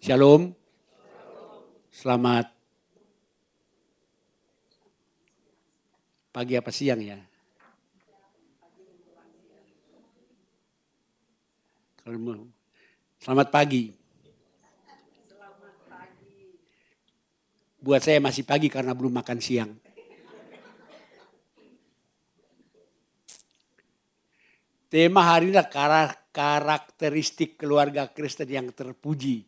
Shalom, selamat pagi apa siang ya? Selamat pagi. Buat saya masih pagi karena belum makan siang. Tema hari ini adalah karakteristik keluarga Kristen yang terpuji.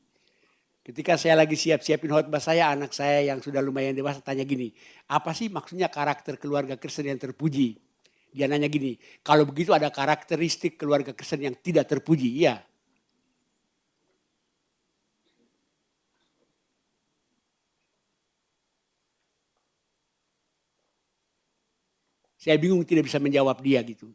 Ketika saya lagi siap-siapin khotbah saya, anak saya yang sudah lumayan dewasa tanya gini, apa sih maksudnya karakter keluarga Kristen yang terpuji? Dia nanya gini, kalau begitu ada karakteristik keluarga Kristen yang tidak terpuji? Iya. Saya bingung tidak bisa menjawab dia gitu.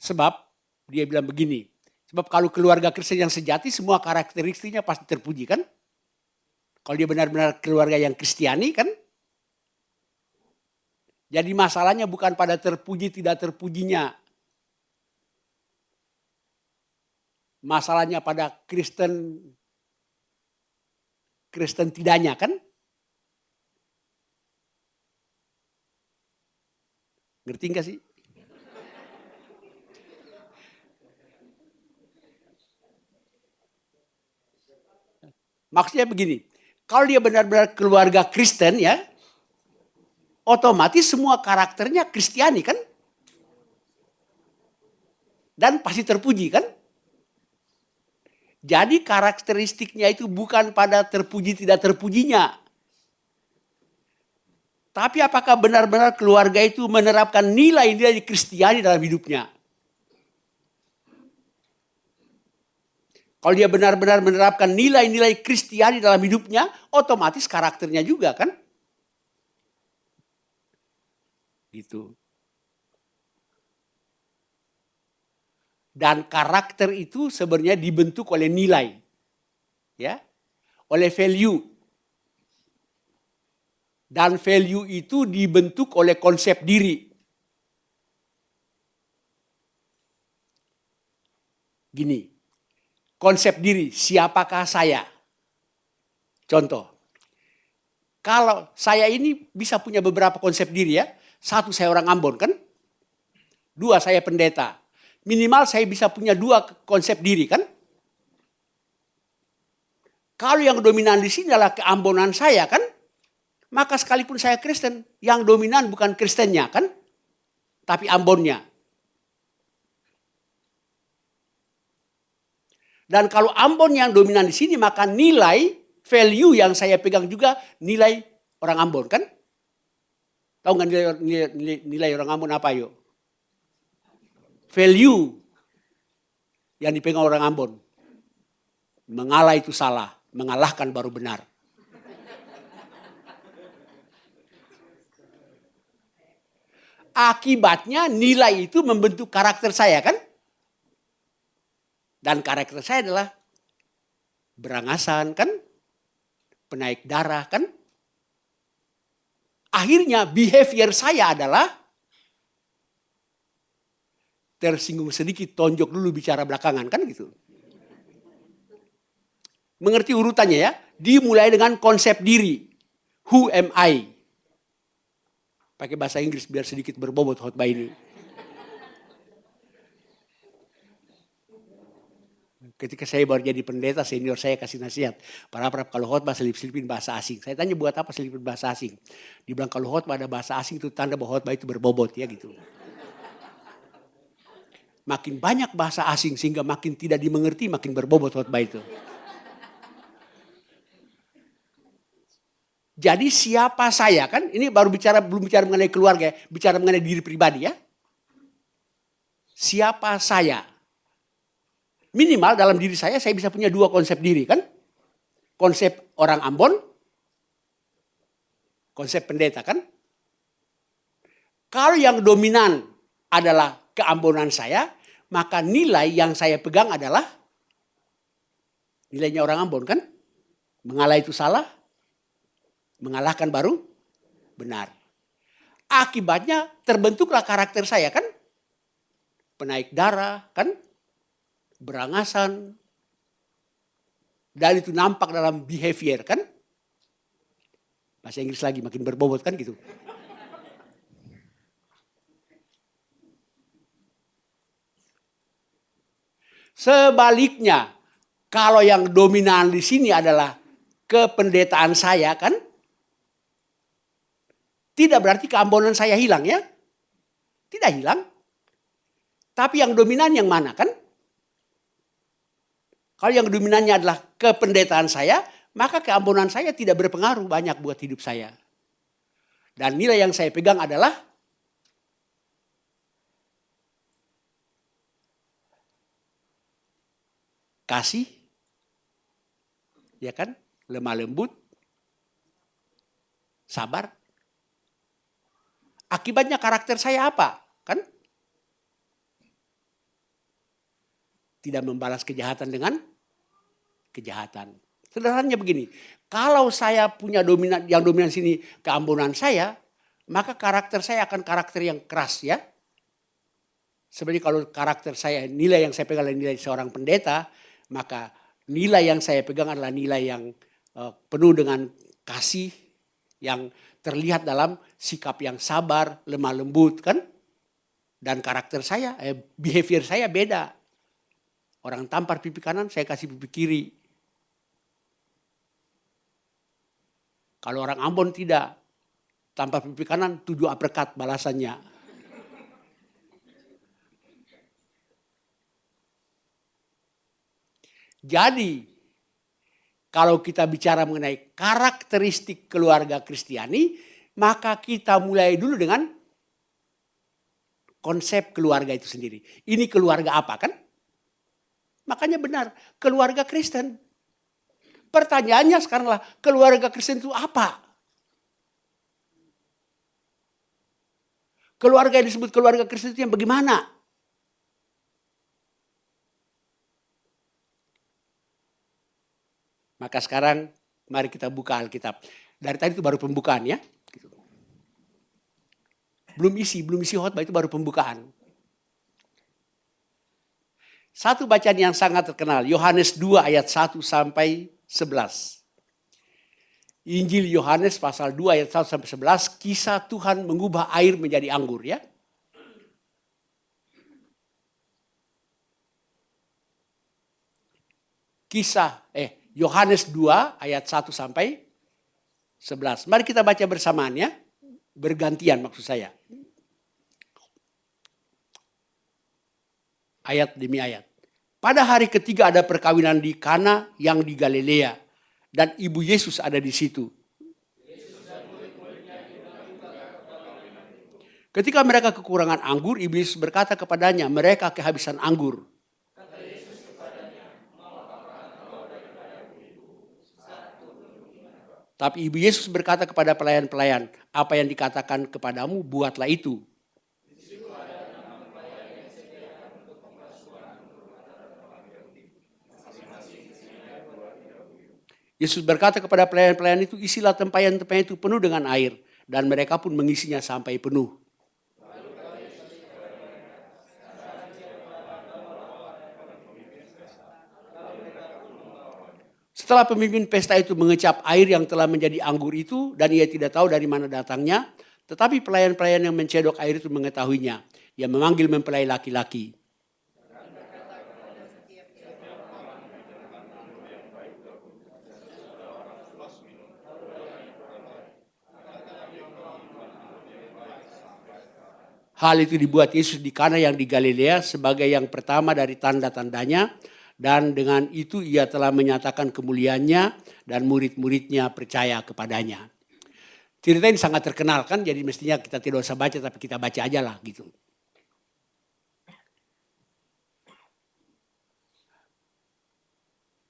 Sebab dia bilang begini, sebab kalau keluarga Kristen yang sejati semua karakteristiknya pasti terpuji kan? Kalau dia benar-benar keluarga yang Kristiani kan? Jadi masalahnya bukan pada terpuji tidak terpujinya. Masalahnya pada Kristen tidaknya kan? Ngerti enggak sih? Maksudnya begini, kalau dia benar-benar keluarga Kristen ya, otomatis semua karakternya Kristiani kan? Dan pasti terpuji kan? Jadi karakteristiknya itu bukan pada terpuji tidak terpujinya. Tapi apakah benar-benar keluarga itu menerapkan nilai-nilai Kristiani dalam hidupnya? Kalau dia benar-benar menerapkan nilai-nilai Kristiani dalam hidupnya, otomatis karakternya juga kan? Gitu. Dan karakter itu sebenarnya dibentuk oleh nilai. Ya. Oleh value. Dan value itu dibentuk oleh konsep diri. Gini. Konsep diri, siapakah saya? Contoh. Kalau saya ini bisa punya beberapa konsep diri ya. Satu, saya orang Ambon kan? Dua, saya pendeta. Minimal saya bisa punya dua konsep diri kan? Kalau yang dominan di sini adalah keambonan saya kan? Maka sekalipun saya Kristen, yang dominan bukan Kristennya kan? Tapi Ambonnya. Dan kalau Ambon yang dominan di sini, maka nilai value yang saya pegang juga nilai orang Ambon kan? Tahu nggak nilai orang Ambon apa yuk? Value yang dipegang orang Ambon. Mengalah itu salah, mengalahkan baru benar. Akibatnya nilai itu membentuk karakter saya kan? Dan karakter saya adalah berangasan kan? Penaik darah kan? Akhirnya behavior saya adalah tersinggung sedikit, tonjok dulu bicara belakangan kan gitu. Mengerti urutannya ya? Dimulai dengan konsep diri. Who am I? Pakai bahasa Inggris biar sedikit berbobot khotbah ini. Ketika saya baru jadi pendeta, senior saya kasih nasihat. Para kalau khotbah selip-selipin bahasa asing. Saya tanya buat apa selipin bahasa asing? Dibilang kalau khotbah ada bahasa asing itu tanda bahwa khotbah itu berbobot ya gitu. Makin banyak bahasa asing sehingga makin tidak dimengerti, makin berbobot khotbah itu. Jadi siapa saya kan? Ini baru belum bicara mengenai keluarga, bicara mengenai diri pribadi ya. Siapa saya? Minimal dalam diri saya bisa punya dua konsep diri kan? Konsep orang Ambon, konsep pendeta kan? Kalau yang dominan adalah keambonan saya, maka nilai yang saya pegang adalah nilainya orang Ambon kan? Mengalah itu salah, mengalahkan baru benar. Akibatnya terbentuklah karakter saya kan? Penaik darah kan? Berangasan, Dan itu nampak dalam behavior kan. Bahasa Inggris lagi makin berbobot kan gitu. Sebaliknya, kalau yang dominan di sini adalah kependetaan saya kan, tidak berarti keambonan saya hilang ya. Tidak hilang. Tapi yang dominan yang mana kan? Kalau yang dominannya adalah kependetaan saya, maka keambonan saya tidak berpengaruh banyak buat hidup saya. Dan nilai yang saya pegang adalah kasih, ya kan, lemah lembut, sabar. Akibatnya karakter saya apa? Kan? Tidak membalas kejahatan dengan kejahatan. Sederhananya begini, kalau saya punya yang dominan sini keambonan saya, maka karakter saya akan karakter yang keras ya. Seperti kalau karakter saya, nilai yang saya pegang adalah nilai seorang pendeta, maka nilai yang saya pegang adalah nilai yang penuh dengan kasih, yang terlihat dalam sikap yang sabar, lemah lembut kan. Dan karakter saya, behavior saya beda. Orang tampar pipi kanan, saya kasih pipi kiri. Kalau orang Ambon tidak, tampar pipi kanan 7 uppercut balasannya. Jadi, kalau kita bicara mengenai karakteristik keluarga Kristiani, maka kita mulai dulu dengan konsep keluarga itu sendiri. Ini keluarga apa kan? Makanya benar, keluarga Kristen. Pertanyaannya sekarang lah, keluarga Kristen itu apa? Keluarga yang disebut keluarga Kristen itu yang bagaimana? Maka sekarang mari kita buka Alkitab. Dari tadi itu baru pembukaan ya. Belum isi khotbah, itu baru pembukaan. Satu bacaan yang sangat terkenal, Yohanes 2 ayat 1 sampai 11. Injil Yohanes pasal 2 ayat 1 sampai 11, kisah Tuhan mengubah air menjadi anggur ya. Yohanes 2 ayat 1 sampai 11. Mari kita baca bersamaan ya. Bergantian maksud saya. Ayat demi ayat. Pada hari ketiga ada perkawinan di Kana yang di Galilea. Dan ibu Yesus ada di situ. Ketika mereka kekurangan anggur, ibu Yesus berkata kepadanya, mereka kehabisan anggur. Tapi ibu Yesus berkata kepada pelayan-pelayan, apa yang dikatakan kepadamu, buatlah itu. Yesus berkata kepada pelayan-pelayan itu, isilah tempayan-tempayan itu penuh dengan air. Dan mereka pun mengisinya sampai penuh. Setelah pemimpin pesta itu mengecap air yang telah menjadi anggur itu, dan ia tidak tahu dari mana datangnya, tetapi pelayan-pelayan yang mencedok air itu mengetahuinya. Ia memanggil mempelai laki-laki. Hal itu dibuat Yesus di Kana yang di Galilea sebagai yang pertama dari tanda-tandanya. Dan dengan itu ia telah menyatakan kemuliaannya dan murid-muridnya percaya kepadanya. Cerita ini sangat terkenal kan, jadi mestinya kita tidak usah baca tapi kita baca aja lah gitu.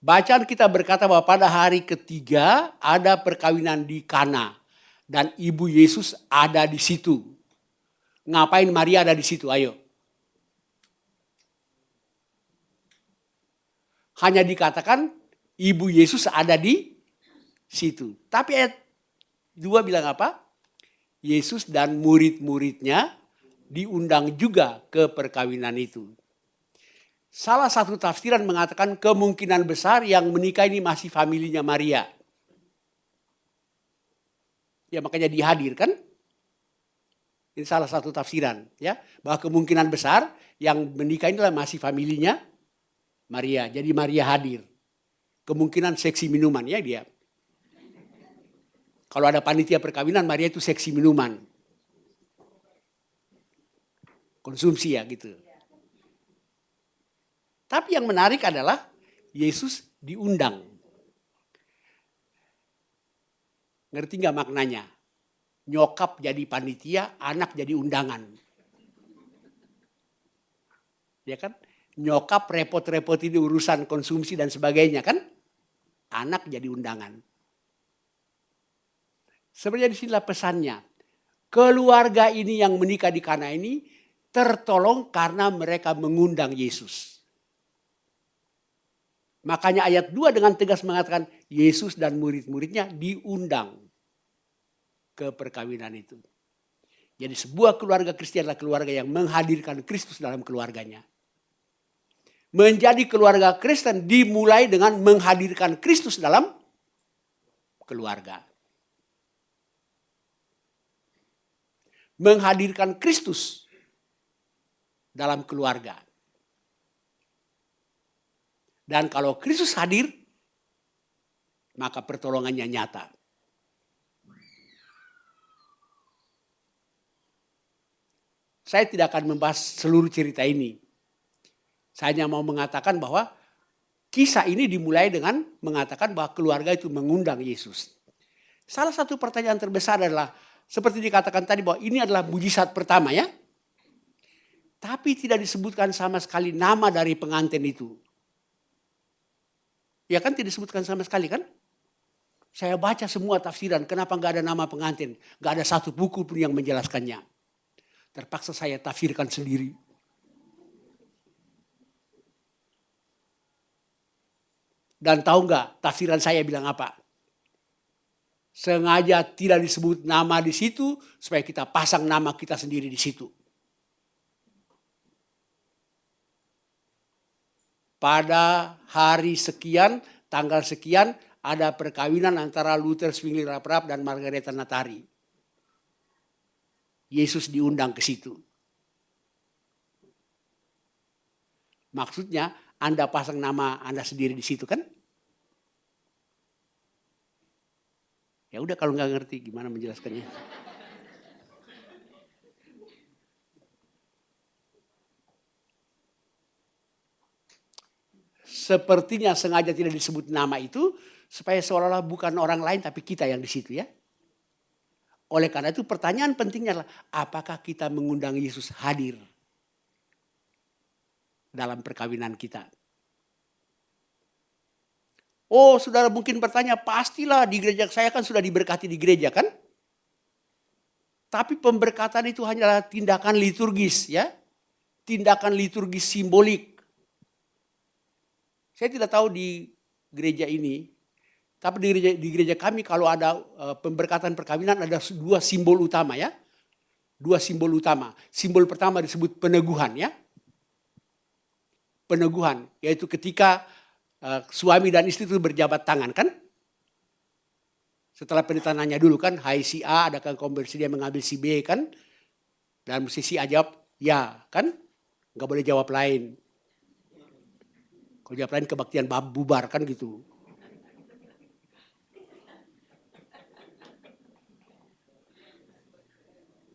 Bacaan kita berkata bahwa pada hari ketiga ada perkawinan di Kana. Dan ibu Yesus ada di situ. Ngapain Maria ada di situ? Ayo. Hanya dikatakan ibu Yesus ada di situ. Tapi ayat 2 bilang apa? Yesus dan murid-muridnya diundang juga ke perkawinan itu. Salah satu tafsiran mengatakan kemungkinan besar yang menikah ini masih familinya Maria. Ya makanya dia hadir kan. Ini salah satu tafsiran ya, bahwa kemungkinan besar yang menikah ini adalah masih familinya Maria. Jadi Maria hadir. Kemungkinan seksi minuman ya dia. Kalau ada panitia perkawinan, Maria itu seksi minuman. Konsumsi ya gitu. Tapi yang menarik adalah Yesus diundang. Ngerti nggak maknanya? Nyokap jadi panitia, anak jadi undangan. Ya kan? Nyokap repot-repot ini urusan konsumsi dan sebagainya kan? Anak jadi undangan. Sebenarnya disinilah pesannya. Keluarga ini yang menikah di Kana ini tertolong karena mereka mengundang Yesus. Makanya ayat 2 dengan tegas mengatakan Yesus dan murid-muridnya diundang ke perkawinan itu. Jadi sebuah keluarga Kristen adalah keluarga yang menghadirkan Kristus dalam keluarganya. Menjadi keluarga Kristen dimulai dengan menghadirkan Kristus dalam keluarga. Menghadirkan Kristus dalam keluarga. Dan kalau Kristus hadir, maka pertolongannya nyata. Saya tidak akan membahas seluruh cerita ini. Saya hanya mau mengatakan bahwa kisah ini dimulai dengan mengatakan bahwa keluarga itu mengundang Yesus. Salah satu pertanyaan terbesar adalah, seperti dikatakan tadi bahwa ini adalah mujizat pertama ya. Tapi tidak disebutkan sama sekali nama dari pengantin itu. Ya kan tidak disebutkan sama sekali kan? Saya baca semua tafsiran, kenapa nggak ada nama pengantin? Nggak ada satu buku pun yang menjelaskannya. Terpaksa saya tafsirkan sendiri. Dan tahu nggak tafsiran saya bilang apa? Sengaja tidak disebut nama di situ supaya kita pasang nama kita sendiri di situ. Pada hari sekian, tanggal sekian, ada perkawinan antara Luther Zwingli Raprap dan Margareta Natari. Yesus diundang ke situ. Maksudnya Anda pasang nama Anda sendiri di situ kan? Ya udah kalau nggak ngerti gimana menjelaskannya. Sepertinya sengaja tidak disebut nama itu supaya seolah-olah bukan orang lain tapi kita yang di situ ya. Oleh karena itu pertanyaan pentingnya adalah apakah kita mengundang Yesus hadir dalam perkawinan kita? Oh, saudara mungkin bertanya, pastilah di gereja saya kan sudah diberkati di gereja kan? Tapi pemberkatan itu hanyalah tindakan liturgis ya. Tindakan liturgis simbolik. Saya tidak tahu di gereja ini, tapi di gereja kami kalau ada pemberkatan perkawinan ada dua simbol utama ya. Dua simbol utama. Simbol pertama disebut peneguhan ya. Peneguhan, yaitu ketika suami dan istri itu berjabat tangan kan. Setelah pendeta nanya dulu kan, hai si A, adakah kau bersedia mengambil si B kan. Dan mesti si A jawab, ya kan. Nggak boleh jawab lain. Kalau jawab lain kebaktian bubar kan gitu.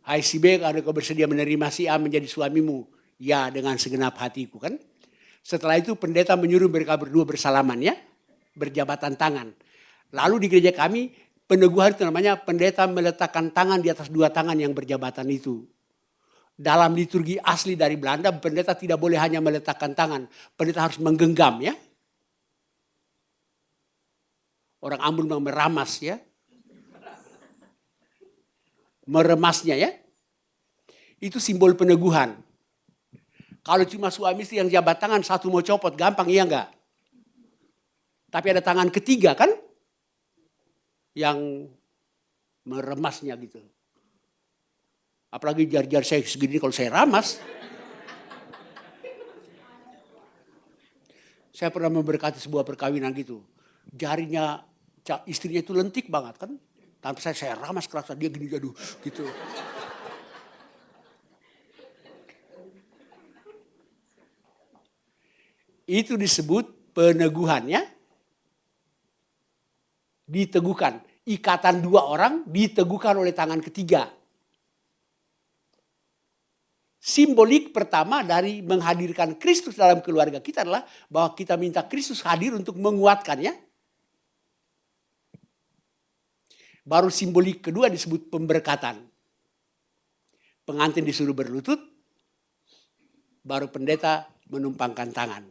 Hai si B, ada kau bersedia menerima si A menjadi suamimu? Ya, dengan segenap hatiku kan. Setelah itu pendeta menyuruh mereka berdua bersalaman ya. Berjabatan tangan. Lalu di gereja kami peneguhan itu namanya pendeta meletakkan tangan di atas dua tangan yang berjabatan itu. Dalam liturgi asli dari Belanda, pendeta tidak boleh hanya meletakkan tangan. Pendeta harus menggenggam ya. Orang Ambon memang meramas ya. Meremasnya ya. Itu simbol peneguhan. Kalau cuma suami istri yang jabat tangan, satu mau copot, gampang iya enggak? Tapi ada tangan ketiga kan? Yang meremasnya gitu. Apalagi jar-jar saya segini kalau saya ramas. Saya pernah memberkati sebuah perkawinan gitu. Jarinya istrinya itu lentik banget kan. Tapi saya ramas keras, dia gini aduh gitu. Itu disebut peneguhannya. Diteguhkan. Ikatan dua orang diteguhkan oleh tangan ketiga. Simbolik pertama dari menghadirkan Kristus dalam keluarga kita adalah bahwa kita minta Kristus hadir untuk menguatkannya. Baru simbolik kedua disebut pemberkatan. Pengantin disuruh berlutut, baru pendeta menumpangkan tangan.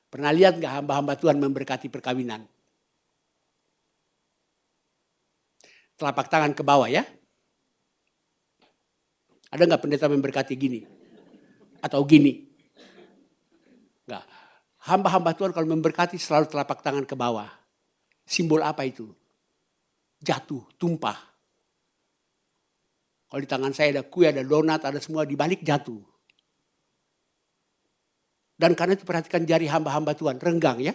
Pernah lihat nggak hamba-hamba Tuhan memberkati perkawinan? Telapak tangan ke bawah ya. Ada nggak pendeta memberkati gini? Atau gini? Nggak. Hamba-hamba Tuhan kalau memberkati selalu telapak tangan ke bawah. Simbol apa itu? Jatuh, tumpah. Kalau di tangan saya ada kue, ada donat, ada semua dibalik jatuh. Dan karena itu perhatikan jari hamba-hamba Tuhan, renggang ya.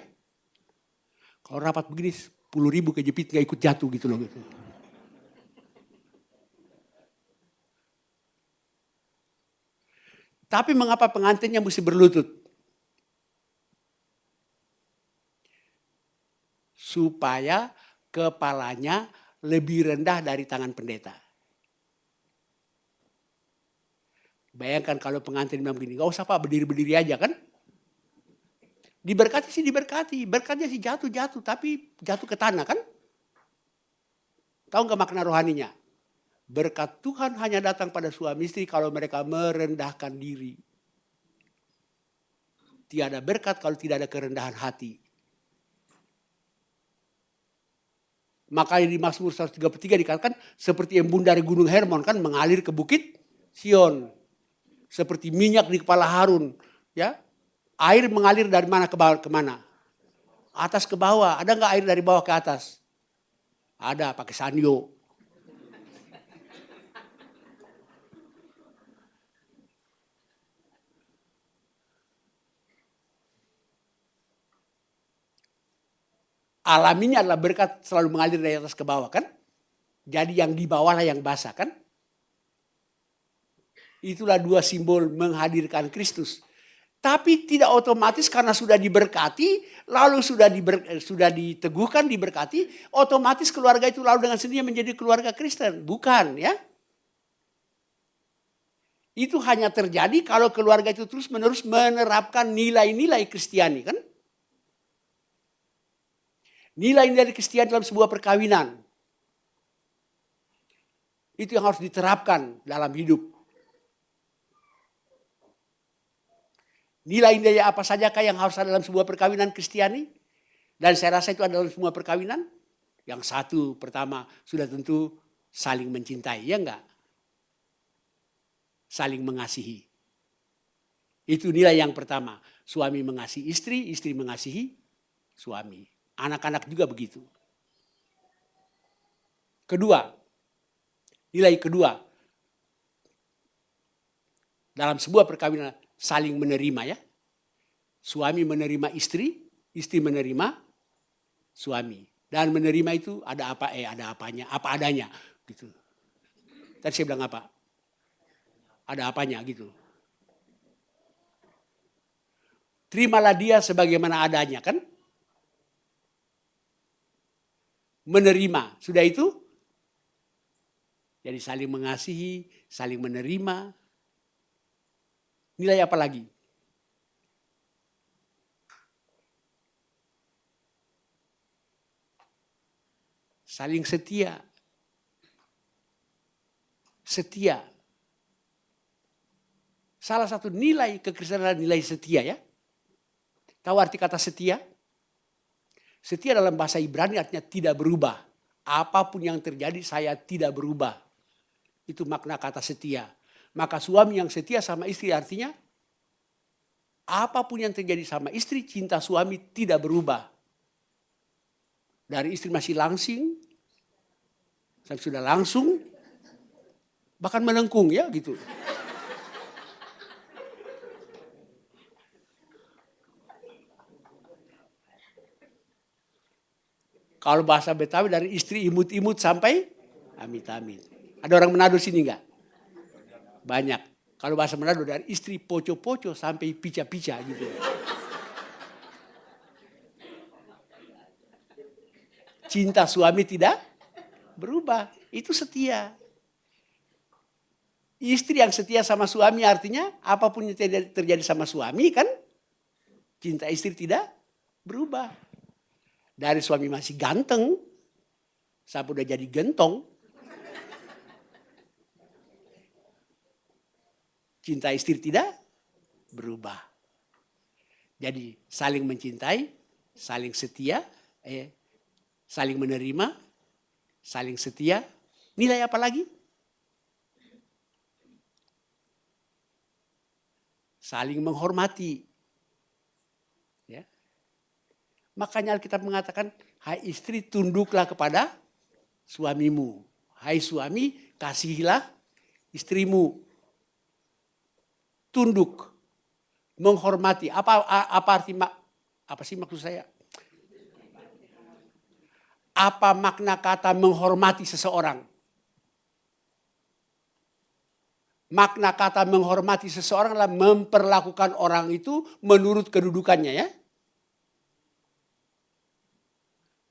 Kalau rapat begini 10.000 kejepit nggak ikut jatuh gitu loh. Gitu. Tapi mengapa pengantinnya mesti berlutut? Supaya kepalanya lebih rendah dari tangan pendeta. Bayangkan kalau pengantin bilang begini, gak usah Pak berdiri-berdiri aja kan. Diberkati sih diberkati, berkatnya sih jatuh-jatuh, tapi jatuh ke tanah kan. Tahu gak makna rohaninya? Berkat Tuhan hanya datang pada suami istri kalau mereka merendahkan diri. Tiada berkat kalau tidak ada kerendahan hati. Makanya di Mazmur 133 dikatakan seperti embun dari gunung Hermon kan mengalir ke bukit Sion. Seperti minyak di kepala Harun. Ya, air mengalir dari mana ke bawah ke mana? Atas ke bawah. Ada nggak air dari bawah ke atas? Ada, pakai sanyo. Alaminya adalah berkat selalu mengalir dari atas ke bawah kan. Jadi yang di bawah lah yang basah kan. Itulah dua simbol menghadirkan Kristus. Tapi tidak otomatis karena sudah diberkati, lalu sudah diteguhkan, diberkati, otomatis keluarga itu lalu dengan sendirinya menjadi keluarga Kristen. Bukan ya. Itu hanya terjadi kalau keluarga itu terus menerus menerapkan nilai-nilai Kristiani kan. Nilai-nilai Kristiani dalam sebuah perkawinan. Itu yang harus diterapkan dalam hidup. Nilai-nilai apa sajakah yang harus ada dalam sebuah perkawinan Kristiani? Dan saya rasa itu ada dalam semua perkawinan. Yang satu pertama sudah tentu saling mencintai, ya enggak? Saling mengasihi. Itu nilai yang pertama. Suami mengasihi istri, istri mengasihi suami. Anak-anak juga begitu. Kedua, nilai kedua. Dalam sebuah perkawinan saling menerima ya. Suami menerima istri, istri menerima suami. Dan menerima itu ada apa? Ada apanya, apa adanya gitu. Tadi saya bilang apa? Ada apanya gitu. Terimalah dia sebagaimana adanya kan? Menerima, sudah itu? Jadi saling mengasihi, saling menerima. Nilai apa lagi? Saling setia. Setia. Salah satu nilai kekristenan adalah nilai setia ya. Tahu arti kata setia? Setia dalam bahasa Ibrani artinya tidak berubah. Apapun yang terjadi saya tidak berubah. Itu makna kata setia. Maka suami yang setia sama istri artinya apapun yang terjadi sama istri, cinta suami tidak berubah. Dari istri masih langsing, sampai sudah langsung, bahkan melengkung ya gitu. Kalau bahasa Betawi dari istri imut-imut sampai amit-amit. Ada orang Manado sini enggak? Banyak. Kalau bahasa Manado dari istri poco-poco sampai pica-pica gitu. Cinta suami tidak berubah. Itu setia. Istri yang setia sama suami artinya apapun yang terjadi sama suami kan cinta istri tidak berubah. Dari suami masih ganteng sampai udah jadi gentong. Cinta istri tidak berubah. Jadi saling mencintai, saling setia, saling menerima, saling setia. Nilai apa lagi? Saling menghormati. Ya. Makanya Alkitab mengatakan, hai istri tunduklah kepada suamimu. Hai suami kasihilah istrimu. Tunduk, menghormati. Apa sih maksud saya? Apa makna kata menghormati seseorang? Makna kata menghormati seseorang adalah memperlakukan orang itu menurut kedudukannya ya.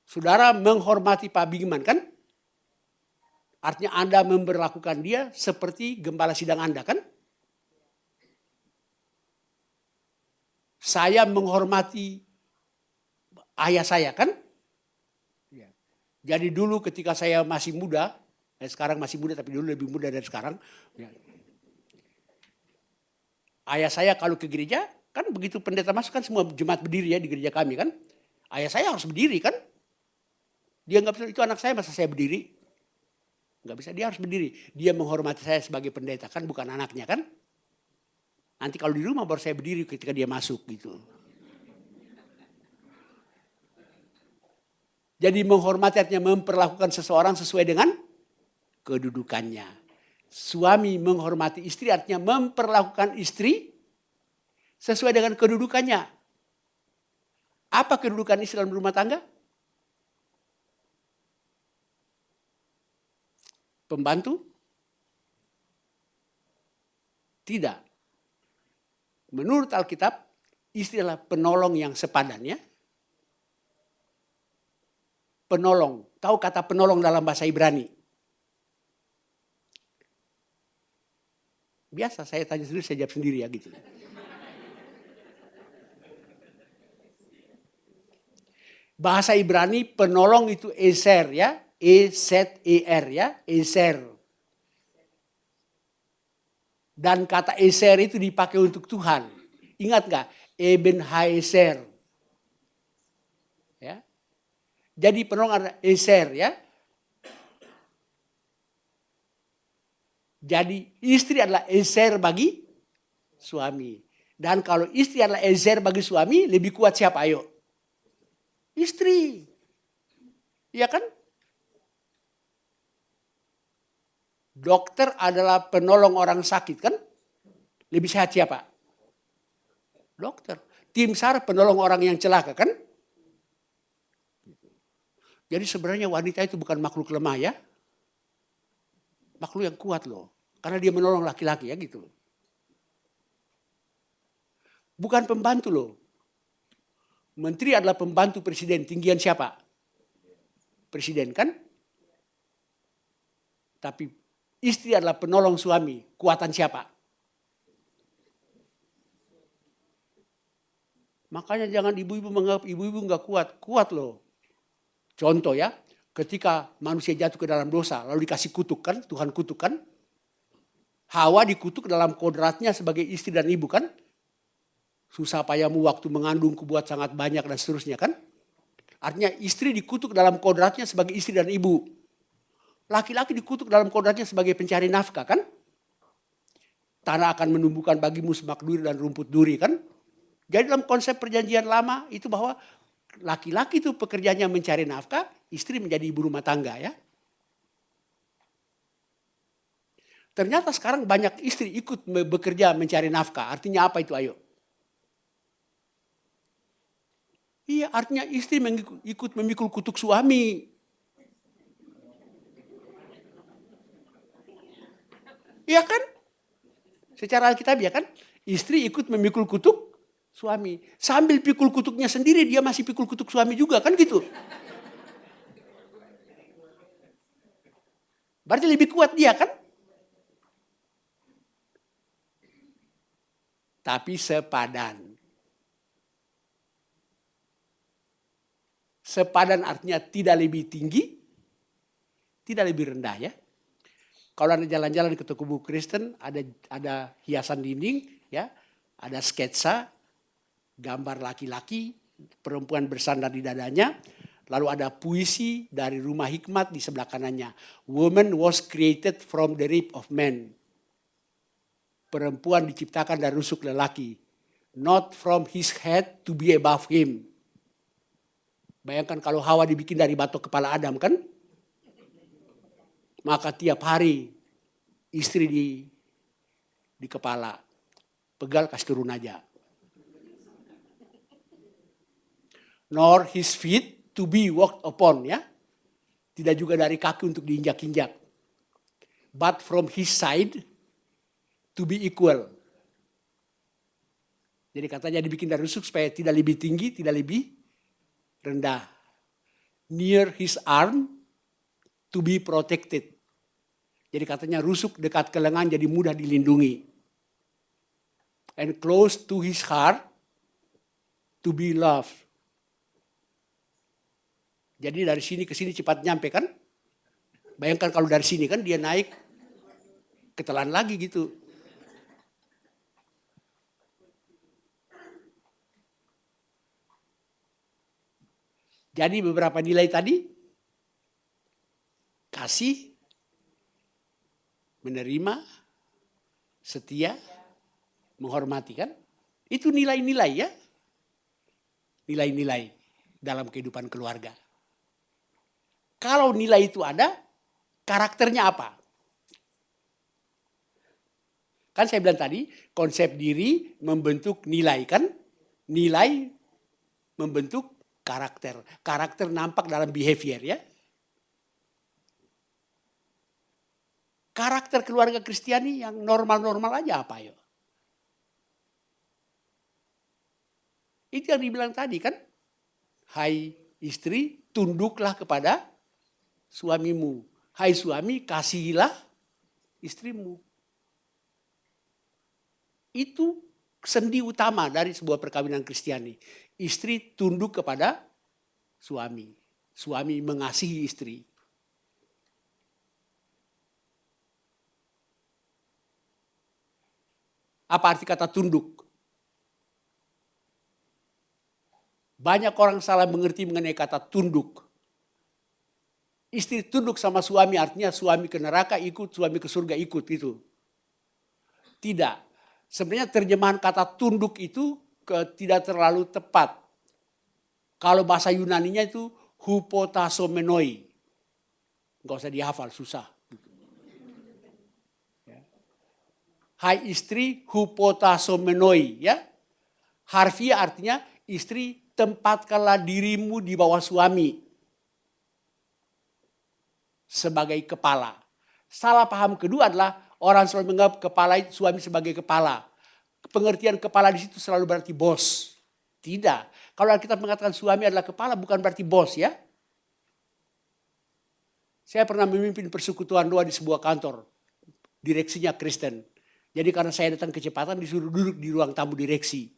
Saudara menghormati Pak Bigman kan? Artinya Anda memperlakukan dia seperti gembala sidang Anda kan? Saya menghormati ayah saya kan? Jadi dulu ketika saya masih muda, sekarang masih muda tapi dulu lebih muda dari sekarang. Ayah saya kalau ke gereja, kan begitu pendeta masuk kan semua jemaat berdiri ya di gereja kami kan. Ayah saya harus berdiri kan. Dia nggak bisa, itu anak saya masa saya berdiri. Nggak bisa, dia harus berdiri. Dia menghormati saya sebagai pendeta kan, bukan anaknya kan. Nanti kalau di rumah baru saya berdiri ketika dia masuk gitu. Jadi menghormati artinya memperlakukan seseorang sesuai dengan kedudukannya. Suami menghormati istri artinya memperlakukan istri sesuai dengan kedudukannya. Apa kedudukan istri dalam rumah tangga? Pembantu? Tidak. Menurut Alkitab, istri adalah penolong yang sepadan ya. Penolong. Tahu kata penolong dalam bahasa Ibrani? Biasa saya tanya sendiri, saya jawab sendiri ya gitu. Bahasa Ibrani penolong itu eser ya. E-Z-E-R ya. Eser. Dan kata eser itu dipakai untuk Tuhan. Ingat gak? Eben Haeser. Ya. Jadi penolong adalah eser ya. Jadi istri adalah eser bagi suami. Dan kalau istri adalah eser bagi suami, lebih kuat siapa? Ayo. Istri. Iya kan? Dokter adalah penolong orang sakit kan? Lebih sehat siapa? Dokter. Tim SAR penolong orang yang celaka kan? Jadi sebenarnya wanita itu bukan makhluk lemah ya. Makhluk yang kuat loh. Karena dia menolong laki-laki ya gitu. Bukan pembantu loh. Menteri adalah pembantu presiden. Tinggian siapa? Presiden kan? Tapi istri adalah penolong suami. Kuatan siapa? Makanya jangan ibu-ibu menganggap ibu-ibu nggak kuat. Kuat loh. Contoh ya. Ketika manusia jatuh ke dalam dosa. Lalu dikasih kutuk kan. Tuhan kutuk kan. Hawa dikutuk dalam kodratnya sebagai istri dan ibu kan. Susah payahmu waktu mengandung kubuat sangat banyak dan seterusnya kan. Artinya istri dikutuk dalam kodratnya sebagai istri dan ibu. Laki-laki dikutuk dalam kodratnya sebagai pencari nafkah kan. Tanah akan menumbuhkan bagimu semak duri dan rumput duri kan. Jadi dalam konsep perjanjian lama itu bahwa laki-laki itu pekerjaannya mencari nafkah, istri menjadi ibu rumah tangga ya. Ternyata sekarang banyak istri ikut bekerja mencari nafkah. Artinya apa itu ayo? Iya, artinya istri ikut memikul kutuk suami. Iya kan? Secara Alkitabiah kan? Istri ikut memikul kutuk suami. Sambil pikul kutuknya sendiri, dia masih pikul kutuk suami juga, kan gitu. Berarti lebih kuat dia kan? Tapi sepadan. Sepadan artinya tidak lebih tinggi, tidak lebih rendah ya. Kalau Anda jalan-jalan ke toko buku Kristen, ada hiasan dinding, ya, ada sketsa, gambar laki-laki, perempuan bersandar di dadanya, lalu ada puisi dari Rumah Hikmat di sebelah kanannya. Woman was created from the rib of man. Perempuan diciptakan dari rusuk lelaki. Not from his head to be above him. Bayangkan kalau Hawa dibikin dari batok kepala Adam kan? Maka tiap hari istri di kepala. Pegal kasih turun aja. Nor his feet to be walked upon ya. Tidak juga dari kaki untuk diinjak-injak. But from his side to be equal. Jadi katanya dibikin dari rusuk supaya tidak lebih tinggi, tidak lebih rendah. Near his arm to be protected. Jadi katanya rusuk dekat ke lengan jadi mudah dilindungi. And close to his heart to be loved. Jadi dari sini ke sini cepat nyampe kan? Bayangkan kalau dari sini kan dia naik ketelan lagi gitu. Jadi beberapa nilai tadi, kasih, menerima, setia, menghormati kan? Itu nilai-nilai ya. Nilai-nilai dalam kehidupan keluarga. Kalau nilai itu ada, karakternya apa? Kan saya bilang tadi, konsep diri membentuk nilai kan? Nilai membentuk karakter. Karakter nampak dalam behavior ya. Karakter keluarga Kristiani yang normal-normal aja apa yuk? Itu yang dibilang tadi kan. Hai istri, tunduklah kepada suamimu. Hai suami, kasihilah istrimu. Itu sendi utama dari sebuah perkawinan Kristiani. Istri tunduk kepada suami. Suami mengasihi istri. Apa arti kata tunduk? Banyak orang salah mengerti mengenai kata tunduk. Istri tunduk sama suami artinya suami ke neraka ikut, suami ke surga ikut itu. Tidak. Sebenarnya terjemahan kata tunduk itu tidak terlalu tepat. Kalau bahasa Yunaninya itu hupotasomenoi. Enggak usah dihafal, susah. Hai istri hupotasomenoi ya. Harfiah artinya istri tempatkanlah dirimu di bawah suami sebagai kepala. Salah paham kedua adalah orang selalu menganggap kepala itu suami sebagai kepala. Pengertian kepala di situ selalu berarti bos. Tidak. Kalau kita mengatakan suami adalah kepala bukan berarti bos ya. Saya pernah memimpin persekutuan doa di sebuah kantor. Direksinya Kristen. Jadi karena saya datang kecepatan disuruh duduk di ruang tamu direksi.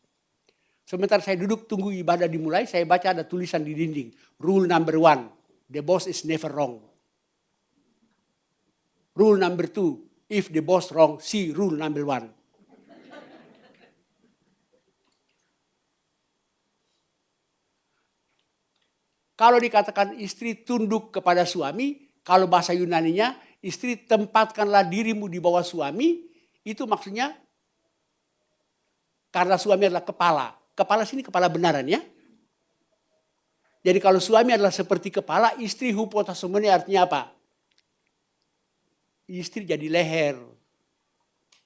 Sementara saya duduk tunggu ibadah dimulai, saya baca ada tulisan di dinding. Rule number 1, the boss is never wrong. Rule number 2, if the boss wrong, see rule number 1. Kalau dikatakan istri tunduk kepada suami, kalau bahasa Yunaninya, istri tempatkanlah dirimu di bawah suami, itu maksudnya karena suami adalah kepala. Kepala sini kepala benaran ya. Jadi kalau suami adalah seperti kepala, istri hupotasomene artinya apa? Istri jadi leher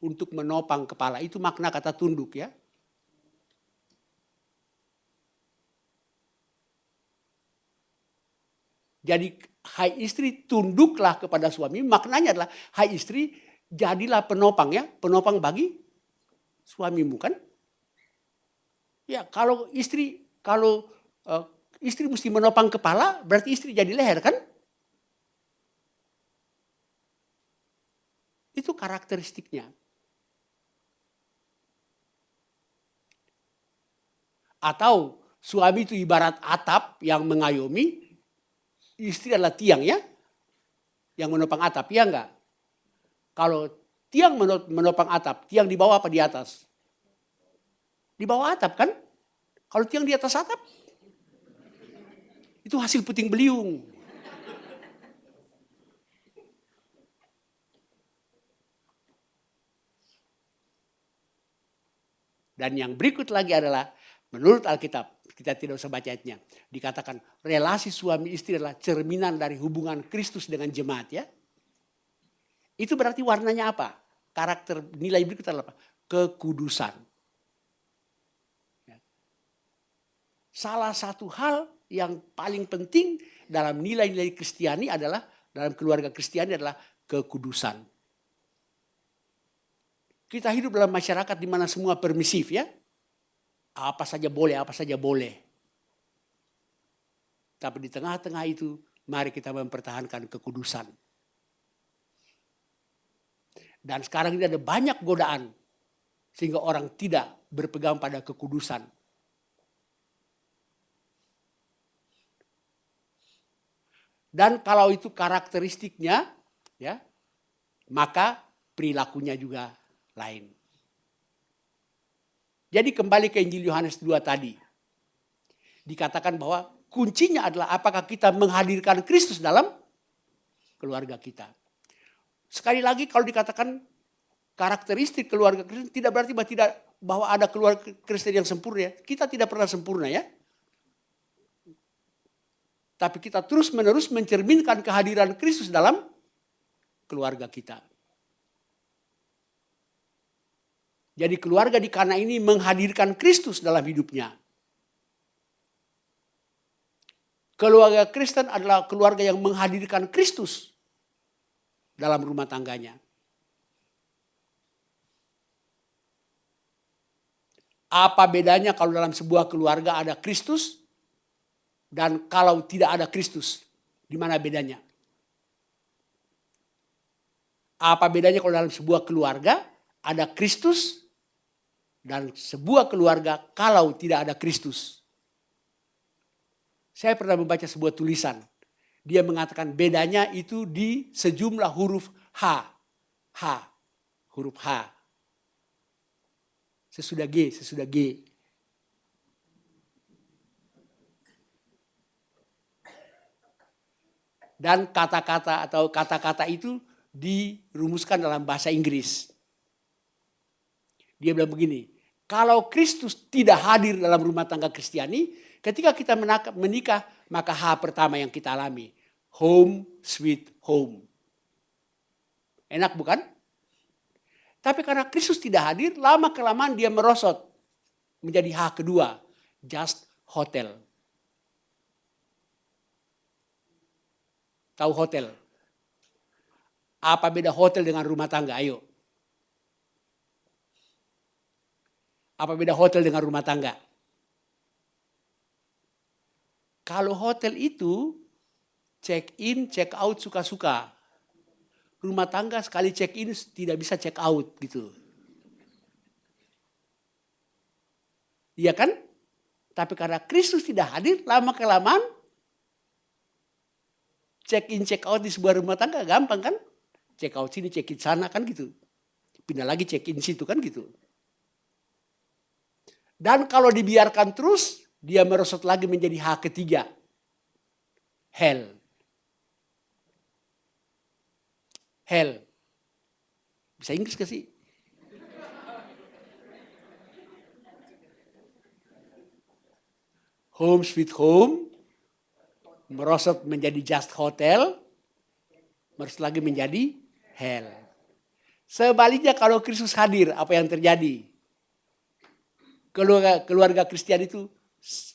untuk menopang kepala. Itu makna kata tunduk ya. Jadi hai istri tunduklah kepada suami, maknanya adalah hai istri jadilah penopang ya, penopang bagi suamimu kan. Ya kalau istri istri mesti menopang kepala, berarti istri jadi leher kan? Itu karakteristiknya. Atau suami itu ibarat atap yang mengayomi, istri adalah tiang ya, yang menopang atap, ya enggak? Kalau tiang menopang atap, tiang di bawah apa di atas? Di bawah atap kan? Kalau tiang di atas atap, itu hasil puting beliung. Dan yang berikut lagi adalah menurut Alkitab, kita tidak usah baca ayatnya, dikatakan relasi suami istri adalah cerminan dari hubungan Kristus dengan jemaat ya. Itu berarti warnanya apa? Karakter nilai berikut adalah apa? Kekudusan. Salah satu hal yang paling penting dalam nilai-nilai Kristiani adalah, dalam keluarga Kristiani adalah kekudusan. Kita hidup dalam masyarakat di mana semua permisif ya. Apa saja boleh, apa saja boleh. Tapi di tengah-tengah itu mari kita mempertahankan kekudusan. Dan sekarang ini ada banyak godaan sehingga orang tidak berpegang pada kekudusan. Dan kalau itu karakteristiknya ya, maka perilakunya juga lain. Jadi kembali ke Injil Yohanes 2 tadi. Dikatakan bahwa kuncinya adalah apakah kita menghadirkan Kristus dalam keluarga kita. Sekali lagi kalau dikatakan karakteristik keluarga Kristen tidak berarti bahwa ada keluarga Kristen yang sempurna ya. Kita tidak pernah sempurna ya. Tapi kita terus-menerus mencerminkan kehadiran Kristus dalam keluarga kita. Jadi keluarga di Kana ini menghadirkan Kristus dalam hidupnya. Keluarga Kristen adalah keluarga yang menghadirkan Kristus dalam rumah tangganya. Apa bedanya kalau dalam sebuah keluarga ada Kristus dan kalau tidak ada Kristus? Di mana bedanya? Apa bedanya kalau dalam sebuah keluarga ada Kristus dan sebuah keluarga kalau tidak ada Kristus? Saya pernah membaca sebuah tulisan. Dia mengatakan bedanya itu di sejumlah huruf H. Huruf H. Sesudah G. Dan kata-kata itu dirumuskan dalam bahasa Inggris. Dia bilang begini, kalau Kristus tidak hadir dalam rumah tangga Kristiani, ketika kita menikah, maka H pertama yang kita alami, home sweet home. Enak bukan? Tapi karena Kristus tidak hadir, lama-kelamaan dia merosot menjadi H kedua, just hotel. Tahu hotel? Apa beda hotel dengan rumah tangga? Ayo. Apa beda hotel dengan rumah tangga? Kalau hotel itu check in, check out suka-suka. Rumah tangga sekali check in tidak bisa check out gitu. Iya kan? Tapi karena Kristus tidak hadir, lama-kelamaan check in, check out di sebuah rumah tangga gampang kan? Check out sini, check in sana kan gitu. Pindah lagi check in situ kan gitu. Dan kalau dibiarkan terus, dia merosot lagi menjadi H ketiga. Hell. Bisa Inggris gak sih? Home sweet home. Merosot menjadi just hotel. Merosot lagi menjadi hell. Sebaliknya kalau Kristus hadir, apa yang terjadi? Keluarga Kristen itu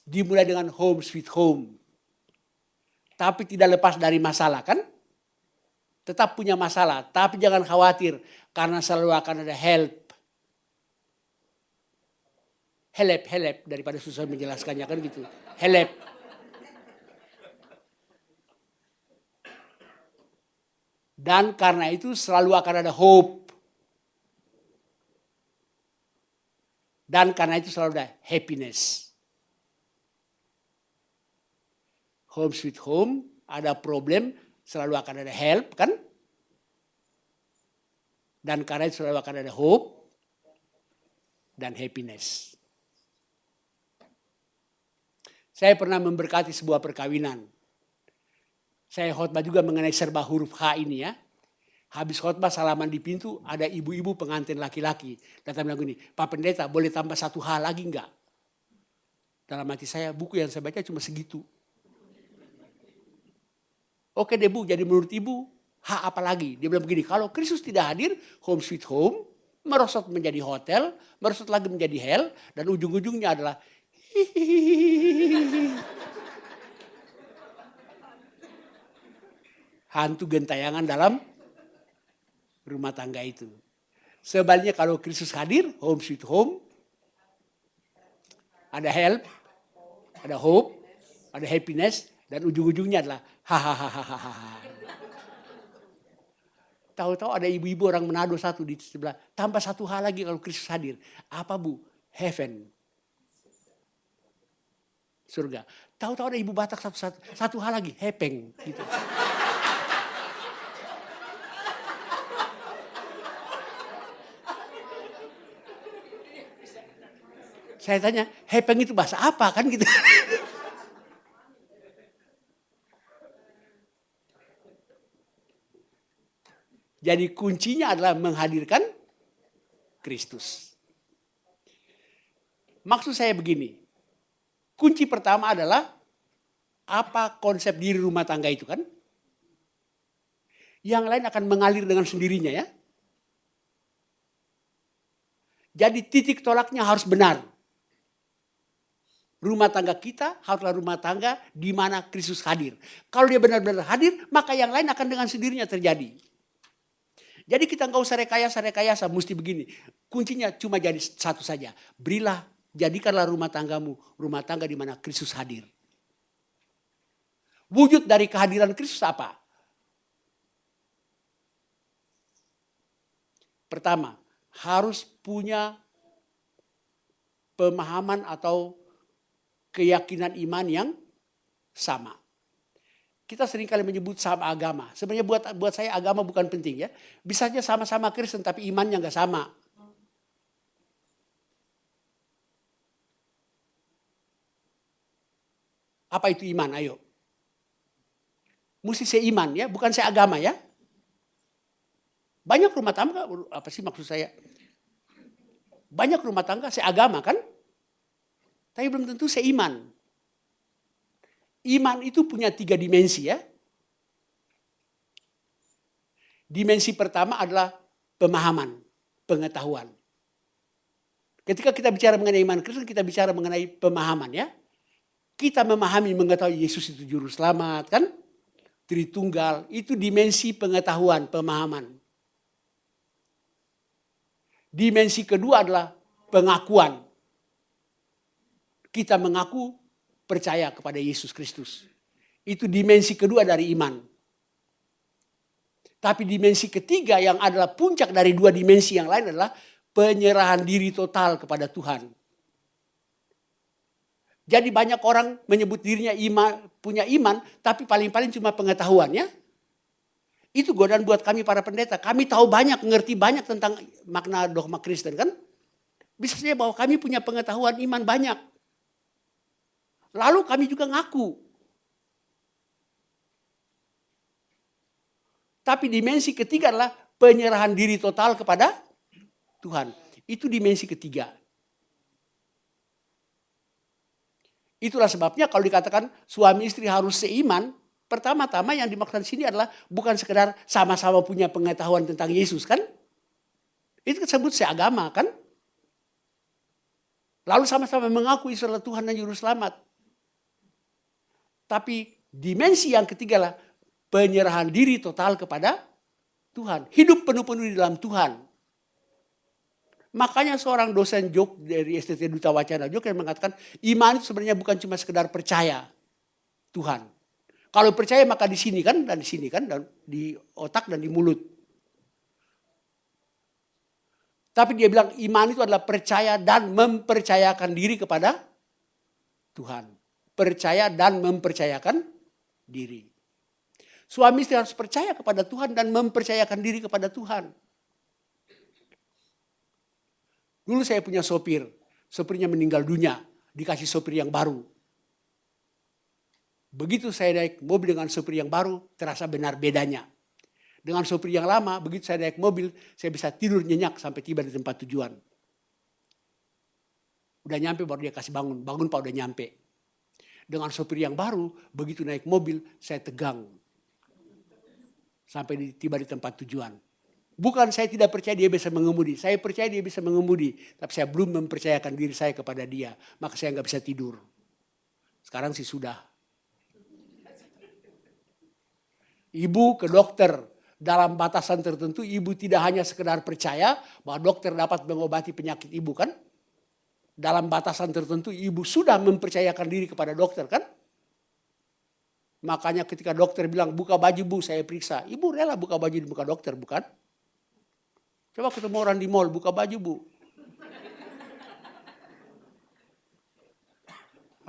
dimulai dengan home sweet home. tapi tidak lepas dari masalah kan? Tetap punya masalah, tapi jangan khawatir karena selalu akan ada help. Help daripada susah menjelaskannya kan gitu. Help. Dan karena itu selalu akan ada hope. Dan karena itu selalu ada happiness. Home sweet home, ada problem, selalu akan ada help kan? Dan karena itu selalu akan ada hope dan happiness. Saya pernah memberkati sebuah perkawinan. Saya khotbah juga mengenai serba huruf H ini ya. Habis khotbah salaman di pintu, ada ibu-ibu pengantin laki-laki. Datang bilang gini, Pak Pendeta boleh tambah 1 H lagi enggak? Dalam hati saya, buku yang saya baca cuma segitu. Oke deh Bu, jadi menurut Ibu, H apa lagi? Dia bilang begini, kalau Kristus tidak hadir, home sweet home, merosot menjadi hotel, merosot lagi menjadi hell, dan ujung-ujungnya adalah hantu gentayangan dalam rumah tangga itu. Sebaliknya kalau Kristus hadir, home sweet home, ada help, ada hope, ada happiness, dan ujung-ujungnya adalah hahaha. Tahu-tahu ada ibu-ibu orang Manado satu di sebelah, tambah 1 H lagi kalau Kristus hadir. Apa Bu? Heaven. Surga. Tahu-tahu ada ibu Batak satu H lagi, hepeng gitu. Saya tanya, hepeng itu bahasa apa kan gitu. Jadi kuncinya adalah menghadirkan Kristus. Maksud saya begini, kunci pertama adalah apa konsep diri rumah tangga itu kan? Yang lain akan mengalir dengan sendirinya ya. Jadi titik tolaknya harus benar. Rumah tangga kita haruslah rumah tangga di mana Kristus hadir. Kalau dia benar-benar hadir, maka yang lain akan dengan sendirinya terjadi. Jadi kita nggak usah rekayasa, mesti begini. Kuncinya cuma jadi satu saja. Jadikanlah rumah tanggamu, rumah tangga di mana Kristus hadir. Wujud dari kehadiran Kristus apa? Pertama, harus punya pemahaman atau keyakinan iman yang sama. Kita seringkali menyebut sama agama. Sebenarnya buat saya agama bukan penting ya. Bisa saja sama-sama Kristen tapi imannya nggak sama. Apa itu iman? Ayo. Mesti seiman ya, bukan seagama ya. Banyak rumah tangga, apa sih maksud saya? Banyak rumah tangga seagama kan? Tapi belum tentu seiman. Iman itu punya 3 dimensi ya. Dimensi pertama adalah pemahaman, pengetahuan. Ketika kita bicara mengenai iman Kristen, kita bicara mengenai pemahaman ya. Kita memahami, mengetahui Yesus itu juru selamat kan. Tritunggal, itu dimensi pengetahuan, pemahaman. Dimensi kedua adalah pengakuan. Kita mengaku percaya kepada Yesus Kristus. Itu dimensi kedua dari iman. Tapi dimensi ketiga yang adalah puncak dari 2 dimensi yang lain adalah penyerahan diri total kepada Tuhan. Jadi banyak orang menyebut dirinya punya iman, tapi paling-paling cuma pengetahuannya. Itu godaan buat kami para pendeta. Kami tahu banyak, ngerti banyak tentang makna dogma Kristen kan. Bisa saja bahwa kami punya pengetahuan iman banyak. Lalu kami juga ngaku. Tapi dimensi ketiga adalah penyerahan diri total kepada Tuhan. Itu dimensi ketiga. Itulah sebabnya kalau dikatakan suami istri harus seiman, pertama-tama yang dimaksud sini adalah bukan sekedar sama-sama punya pengetahuan tentang Yesus kan. Itu disebut seagama kan. Lalu sama-sama mengaku Yesus adalah Tuhan dan Juru Selamat. Tapi Dimensi yang ketiga lah penyerahan diri total kepada Tuhan. Hidup penuh-penuh di dalam Tuhan. Makanya seorang dosen Jok dari STT Duta Wacana Jok yang mengatakan iman itu sebenarnya bukan cuma sekedar percaya Tuhan. Kalau percaya maka di sini kan dan di sini kan dan di otak dan di mulut. Tapi dia bilang iman itu adalah percaya dan mempercayakan diri kepada Tuhan. Percaya dan mempercayakan diri. Suami istri harus percaya kepada Tuhan dan mempercayakan diri kepada Tuhan. Dulu saya punya sopir. Sopirnya meninggal dunia. Dikasih sopir yang baru. Begitu saya naik mobil dengan sopir yang baru, terasa benar bedanya. Dengan sopir yang lama, begitu saya naik mobil, saya bisa tidur nyenyak sampai tiba di tempat tujuan. Udah nyampe baru dia kasih bangun. Bangun Pak udah nyampe. Dengan sopir yang baru, begitu naik mobil, saya tegang. Sampai tiba di tempat tujuan. Bukan saya tidak percaya dia bisa mengemudi. Saya percaya dia bisa mengemudi. Tapi saya belum mempercayakan diri saya kepada dia. Maka saya nggak bisa tidur. Sekarang sih sudah. Ibu ke dokter. Dalam batasan tertentu ibu tidak hanya sekedar percaya bahwa dokter dapat mengobati penyakit ibu kan. Dalam batasan tertentu ibu sudah mempercayakan diri kepada dokter kan. Makanya ketika dokter bilang buka baju bu saya periksa. Ibu rela buka baju di muka dokter bukan? Coba ketemu orang di mall buka baju bu.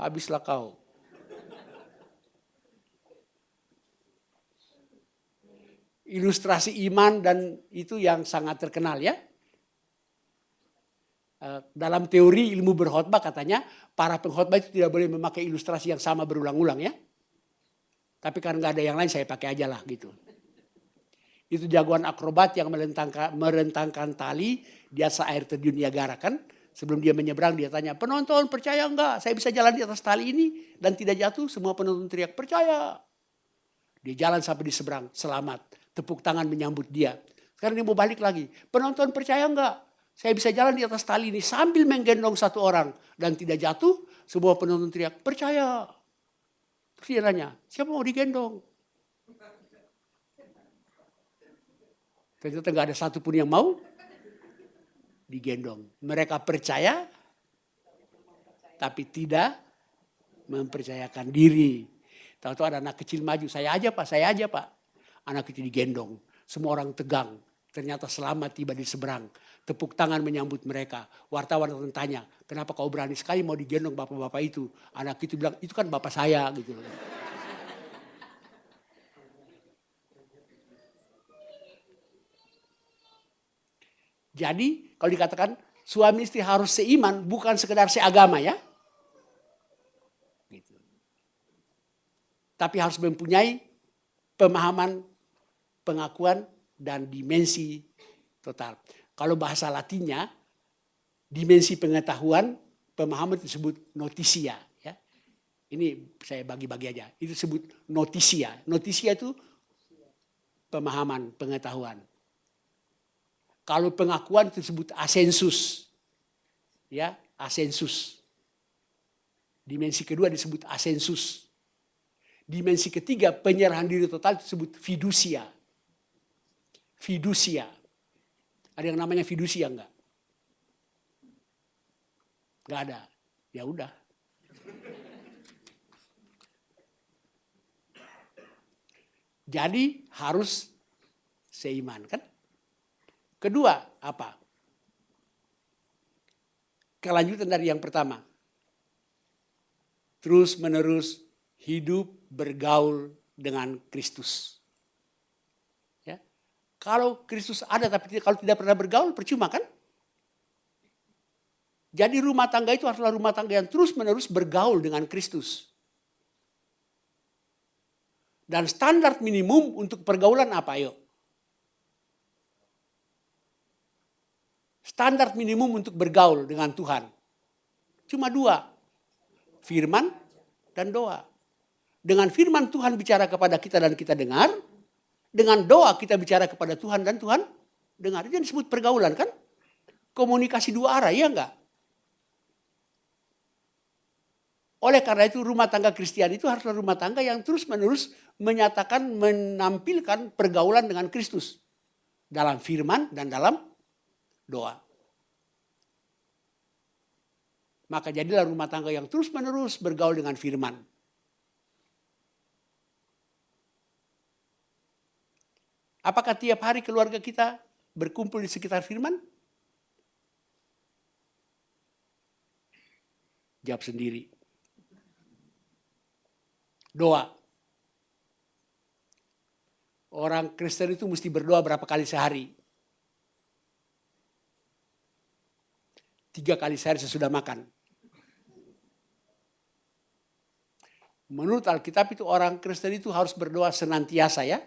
Habislah kau. Ilustrasi iman dan itu yang sangat terkenal ya. Dalam teori ilmu berkhotbah katanya para pengkhotbah itu tidak boleh memakai ilustrasi yang sama berulang-ulang ya. Tapi karena nggak ada yang lain saya pakai aja lah gitu. Itu jagoan akrobat yang merentangkan tali di atas air terjun Niagara kan. Sebelum dia menyeberang dia tanya penonton percaya enggak saya bisa jalan di atas tali ini dan tidak jatuh. Semua penonton teriak percaya. Dia jalan sampai di seberang selamat. Tepuk tangan menyambut dia. Sekarang dia mau balik lagi. Penonton percaya enggak? Saya bisa jalan di atas tali ini sambil menggendong satu orang. Dan tidak jatuh. Semua penonton teriak, percaya. Terus dia nanya, siapa mau digendong? Ternyata enggak ada satupun yang mau digendong. Mereka percaya. Tapi tidak mempercayakan diri. Tahu-tahu ada anak kecil maju. Saya aja pak. Anak kecil digendong. Semua orang tegang. Ternyata selamat tiba di seberang. Tepuk tangan menyambut mereka. Wartawan tanya, kenapa kau berani sekali mau digendong bapak-bapak itu? Anak itu bilang, itu kan bapak saya. Gitu. Jadi kalau dikatakan suami istri harus seiman bukan sekedar seagama ya. Gitu. Tapi harus mempunyai pemahaman, pengakuan, dan dimensi total. Kalau bahasa Latinnya, dimensi pengetahuan, pemahaman disebut noticia. Ya. Ini saya bagi-bagi aja. Itu disebut noticia. Noticia itu pemahaman, pengetahuan. Kalau pengakuan itu disebut asensus. Ya, asensus. Dimensi kedua disebut asensus. Dimensi ketiga penyerahan diri total disebut fiducia. Fiducia. Ada yang namanya fiducia enggak? Enggak ada. Ya udah. Jadi harus seiman kan? Kedua apa? Kelanjutan dari yang pertama. Terus menerus hidup bergaul dengan Kristus. Ya. Kalau Kristus ada tapi kalau tidak pernah bergaul percuma kan? Jadi rumah tangga itu adalah rumah tangga yang terus menerus bergaul dengan Kristus. Dan standar minimum untuk pergaulan apa yuk? Standar minimum untuk bergaul dengan Tuhan. Cuma dua. Firman dan doa. Dengan firman Tuhan bicara kepada kita dan kita dengar. Dengan doa kita bicara kepada Tuhan dan Tuhan dengar. Itu yang disebut pergaulan kan? Komunikasi dua arah, ya enggak? Oleh karena itu rumah tangga Kristiani itu haruslah rumah tangga yang terus-menerus menyatakan, menampilkan pergaulan dengan Kristus. Dalam firman dan dalam doa. Maka jadilah rumah tangga yang terus-menerus bergaul dengan firman. Apakah tiap hari keluarga kita berkumpul di sekitar firman? Jawab sendiri. Doa. Orang Kristen itu mesti berdoa berapa kali sehari? 3 kali sehari sesudah makan. Menurut Alkitab itu orang Kristen itu harus berdoa senantiasa ya.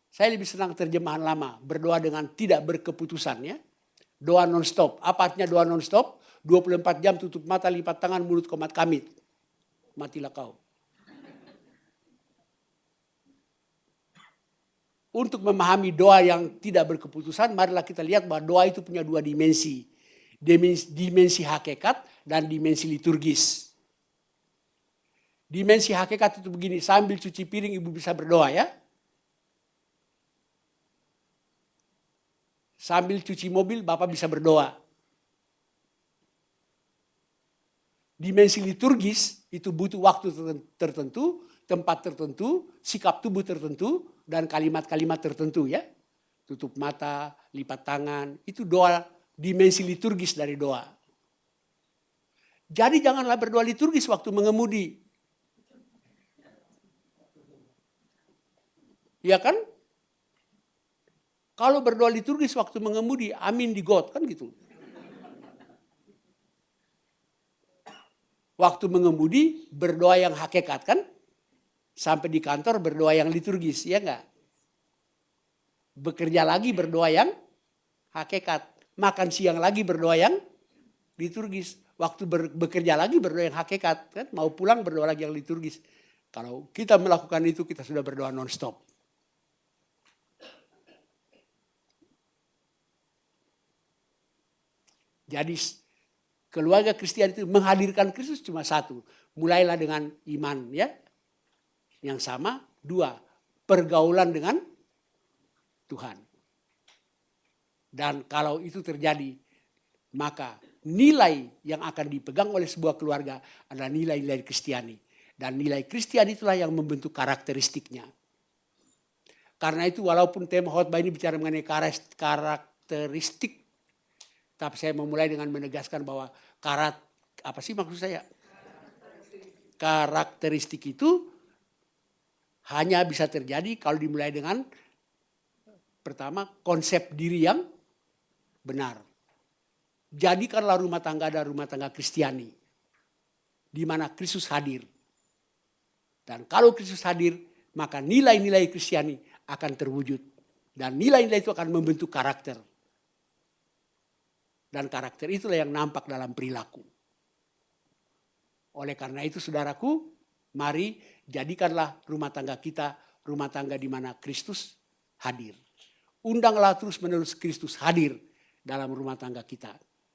Saya lebih senang terjemahan lama. Berdoa dengan tidak berkeputusan ya. Doa non-stop. Apa artinya doa non-stop? 24 jam tutup mata, lipat tangan, mulut komat kamit. Matilah kau. Untuk memahami doa yang tidak berkeputusan, marilah kita lihat bahwa doa itu punya 2 dimensi. Dimensi hakikat dan dimensi liturgis. Dimensi hakikat itu begini, sambil cuci piring ibu bisa berdoa ya. Sambil cuci mobil bapak bisa berdoa. Dimensi liturgis itu butuh waktu tertentu, tempat tertentu, sikap tubuh tertentu, dan kalimat-kalimat tertentu ya. Tutup mata, lipat tangan, itu doa, dimensi liturgis dari doa. Jadi janganlah berdoa liturgis waktu mengemudi. Ya kan? Kalau berdoa liturgis waktu mengemudi, amin di God, kan gitu. Waktu mengemudi, berdoa yang hakikat kan? Sampai di kantor berdoa yang liturgis, ya enggak? Bekerja lagi berdoa yang hakikat. Makan siang lagi berdoa yang liturgis. Waktu bekerja lagi berdoa yang hakikat. Kan? Mau pulang berdoa lagi yang liturgis. Kalau kita melakukan itu, kita sudah berdoa non-stop. Jadi keluarga Kristen itu menghadirkan Kristus cuma satu. Mulailah dengan iman ya. Yang sama. 2, pergaulan dengan Tuhan. Dan kalau itu terjadi, maka nilai yang akan dipegang oleh sebuah keluarga adalah nilai-nilai Kristiani. Dan nilai Kristiani itulah yang membentuk karakteristiknya. Karena itu walaupun tema khotbah ini bicara mengenai karakteristik, tapi saya memulai dengan menegaskan bahwa apa sih maksud saya? Karakteristik itu hanya bisa terjadi kalau dimulai dengan pertama konsep diri yang benar. Jadikanlah rumah tangga ada rumah tangga Kristiani. Di mana Kristus hadir. Dan kalau Kristus hadir, maka nilai-nilai Kristiani akan terwujud. Dan nilai-nilai itu akan membentuk karakter. Dan karakter itulah yang nampak dalam perilaku. Oleh karena itu saudaraku, mari jadikanlah rumah tangga kita rumah tangga di mana Kristus hadir. Undanglah terus menerus Kristus hadir dalam rumah tangga kita.